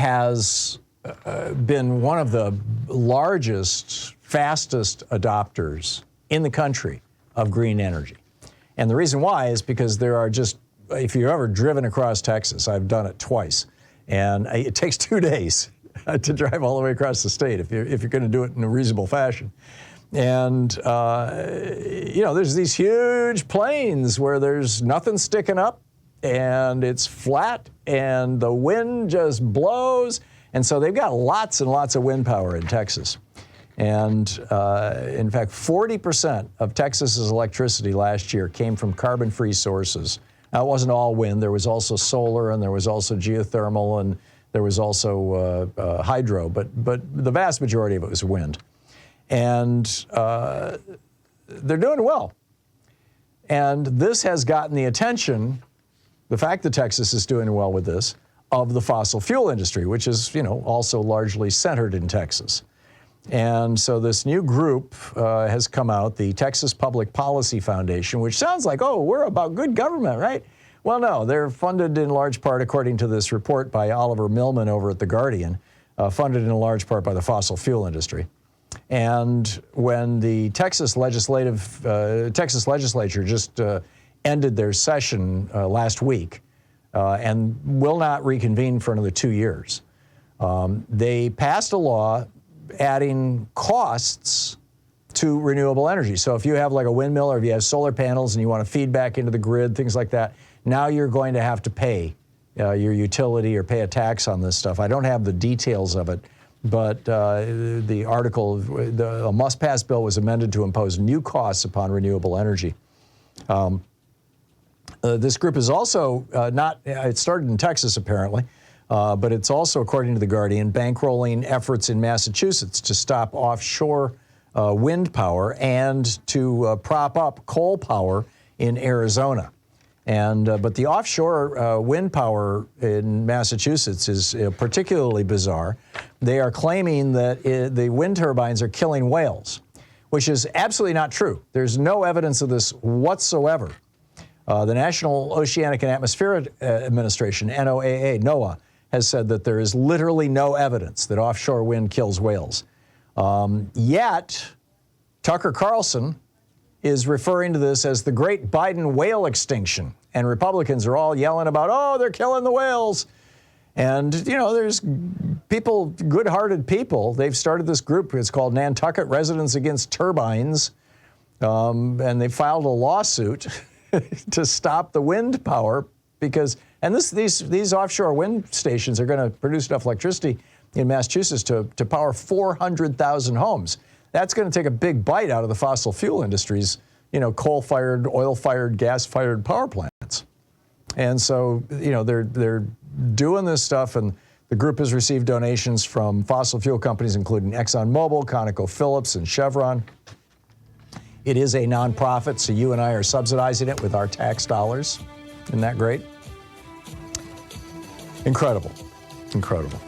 has been one of the largest, fastest adopters in the country of green energy. And the reason why is because there are just, if you've ever driven across Texas, I've done it twice, and it takes 2 days to drive all the way across the state if you're going to do it in a reasonable fashion. And, there's these huge plains where there's nothing sticking up, and it's flat, and the wind just blows. And so they've got lots and lots of wind power in Texas. And in fact, 40% of Texas's electricity last year came from carbon-free sources. Now, it wasn't all wind. There was also solar, and there was also geothermal, and there was also hydro. But the vast majority of it was wind. And they're doing well. And this has gotten the attention, the fact that Texas is doing well with this, of the fossil fuel industry, which is, also largely centered in Texas. And so this new group has come out, the Texas Public Policy Foundation, which sounds like, oh, we're about good government, right? Well, no, they're funded in large part, according to this report by Oliver Millman over at The Guardian, funded in large part by the fossil fuel industry. And when the Texas legislature just ended their session last week and will not reconvene for another 2 years, they passed a law adding costs to renewable energy. So if you have like a windmill or if you have solar panels and you want to feed back into the grid, things like that, now you're going to have to pay your utility or pay a tax on this stuff. I don't have the details of it, but the article, the must-pass bill was amended to impose new costs upon renewable energy. This group is also it started in Texas apparently, but it's also, according to The Guardian, bankrolling efforts in Massachusetts to stop offshore wind power and to prop up coal power in Arizona. And but the offshore wind power in Massachusetts is particularly bizarre. They are claiming that the wind turbines are killing whales, which is absolutely not true. There's no evidence of this whatsoever. The National Oceanic and Atmospheric Administration, NOAA, has said that there is literally no evidence that offshore wind kills whales. Yet, Tucker Carlson is referring to this as the Great Biden Whale Extinction. And Republicans are all yelling about, oh, they're killing the whales. And, there's people, good-hearted people. They've started this group. It's called Nantucket Residents Against Turbines. And they filed a lawsuit to stop the wind power because, and these offshore wind stations are going to produce enough electricity in Massachusetts to power 400,000 homes. That's going to take a big bite out of the fossil fuel industry's, coal-fired, oil-fired, gas-fired power plants. And so, they're doing this stuff, and the group has received donations from fossil fuel companies, including ExxonMobil, ConocoPhillips, and Chevron. It is a nonprofit, so you and I are subsidizing it with our tax dollars. Isn't that great? Incredible. Incredible.